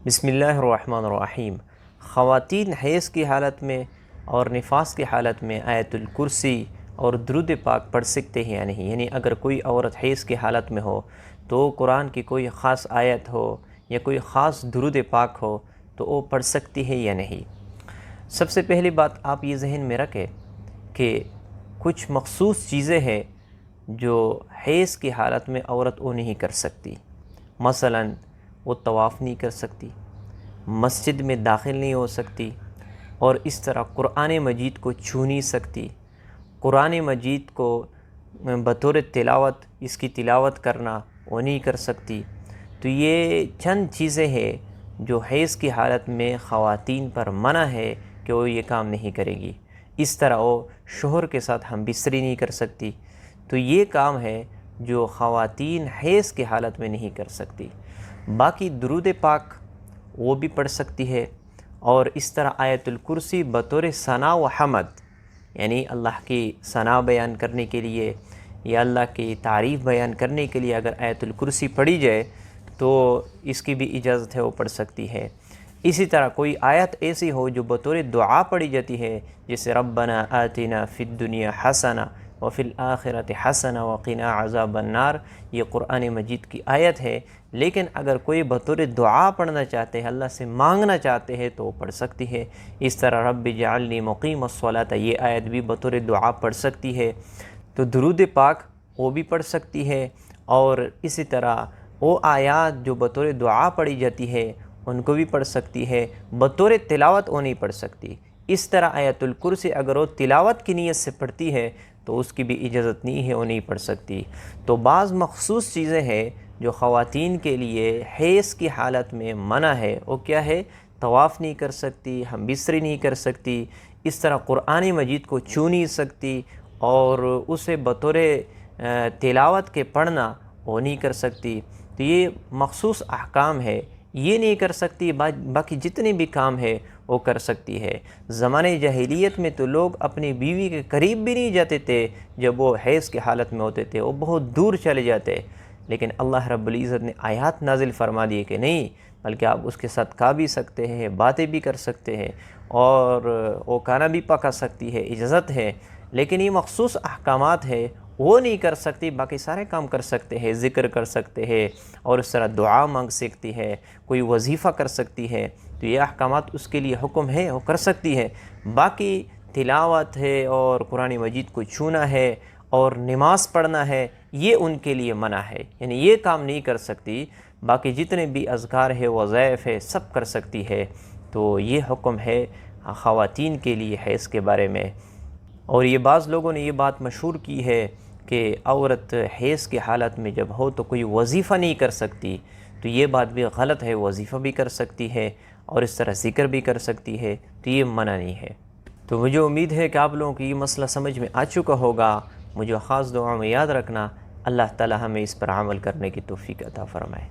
بسم اللہ الرحمن الرحیم۔ خواتین حیض کی حالت میں اور نفاس کی حالت میں آیت الکرسی اور درود پاک پڑھ سکتے ہیں یا نہیں، یعنی اگر کوئی عورت حیض کی حالت میں ہو تو قرآن کی کوئی خاص آیت ہو یا کوئی خاص درود پاک ہو تو وہ پڑھ سکتی ہے یا نہیں۔ سب سے پہلی بات آپ یہ ذہن میں رکھیں کہ کچھ مخصوص چیزیں ہیں جو حیض کی حالت میں عورت وہ نہیں کر سکتی۔ مثلاً وہ طواف نہیں کر سکتی، مسجد میں داخل نہیں ہو سکتی، اور اس طرح قرآن مجید کو چھو نہیں سکتی۔ قرآن مجید کو بطور تلاوت اس کی تلاوت کرنا وہ نہیں کر سکتی۔ تو یہ چند چیزیں ہیں جو حیض کی حالت میں خواتین پر منع ہے کہ وہ یہ کام نہیں کرے گی۔ اس طرح وہ شوہر کے ساتھ ہم بستری نہیں کر سکتی۔ تو یہ کام ہے جو خواتین حیض کی حالت میں نہیں کر سکتی۔ باقی درود پاک وہ بھی پڑھ سکتی ہے، اور اس طرح آیت الکرسی بطور ثنا و حمد، یعنی اللہ کی ثنا بیان کرنے کے لیے یا اللہ کی تعریف بیان کرنے کے لیے اگر آیت الکرسی پڑھی جائے تو اس کی بھی اجازت ہے، وہ پڑھ سکتی ہے۔ اسی طرح کوئی آیت ایسی ہو جو بطور دعا پڑھی جاتی ہے، جیسے ربنا آتنا فی الدنیا حسنہ وفی الآخرۃ حسنہ وقنا عذاب النار، یہ قرآن مجید کی آیت ہے، لیکن اگر کوئی بطور دعا پڑھنا چاہتے ہیں، اللہ سے مانگنا چاہتے ہیں تو وہ پڑھ سکتی ہے۔ اس طرح رب اجعلنی مقیم الصلاۃ، یہ آیت بھی بطور دعا پڑھ سکتی ہے۔ تو درود پاک وہ بھی پڑھ سکتی ہے، اور اسی طرح وہ آیات جو بطور دعا پڑھی جاتی ہے ان کو بھی پڑھ سکتی ہے، بطور تلاوت وہ نہیں پڑھ سکتی۔ اس طرح آیت الکرسی اگر وہ تلاوت کی نیت سے پڑھتی ہے تو اس کی بھی اجازت نہیں ہے، وہ نہیں پڑھ سکتی۔ تو بعض مخصوص چیزیں ہیں جو خواتین کے لیے حیض کی حالت میں منع ہے، وہ کیا ہے؟ طواف نہیں کر سکتی، ہم بستری نہیں کر سکتی، اس طرح قرآن مجید کو چھو نہیں سکتی، اور اسے بطور تلاوت کے پڑھنا وہ نہیں کر سکتی۔ تو یہ مخصوص احکام ہے، یہ نہیں کر سکتی، باقی جتنے بھی کام ہے وہ کر سکتی ہے۔ زمانے جاہلیت میں تو لوگ اپنی بیوی کے قریب بھی نہیں جاتے تھے، جب وہ حیض کی حالت میں ہوتے تھے وہ بہت دور چلے جاتے، لیکن اللہ رب العزت نے آیات نازل فرما دیے کہ نہیں، بلکہ آپ اس کے ساتھ کھا بھی سکتے ہیں، باتیں بھی کر سکتے ہیں، اور وہ کھانا بھی پکا سکتی ہے، اجازت ہے۔ لیکن یہ مخصوص احکامات ہے وہ نہیں کر سکتی، باقی سارے کام کر سکتے ہیں، ذکر کر سکتے ہیں، اور اس طرح دعا مانگ سکتی ہے، کوئی وظیفہ کر سکتی ہے۔ تو یہ احکامات اس کے لیے حکم ہے، وہ کر سکتی ہے۔ باقی تلاوت ہے اور قرآن مجید کو چھونا ہے اور نماز پڑھنا ہے، یہ ان کے لیے منع ہے، یعنی یہ کام نہیں کر سکتی۔ باقی جتنے بھی اذکار ہے، وظائف ہے، سب کر سکتی ہے۔ تو یہ حکم ہے خواتین کے لیے حیض کے بارے میں۔ اور یہ بعض لوگوں نے یہ بات مشہور کی ہے کہ عورت حیض کی حالت میں جب ہو تو کوئی وظیفہ نہیں کر سکتی، تو یہ بات بھی غلط ہے، وظیفہ بھی کر سکتی ہے اور اس طرح ذکر بھی کر سکتی ہے، تو یہ منع نہیں ہے۔ تو مجھے امید ہے کہ آپ لوگوں کو یہ مسئلہ سمجھ میں آ چکا ہوگا۔ مجھے خاص دعا میں یاد رکھنا، اللہ تعالی ہمیں اس پر عمل کرنے کی توفیق عطا فرمائے۔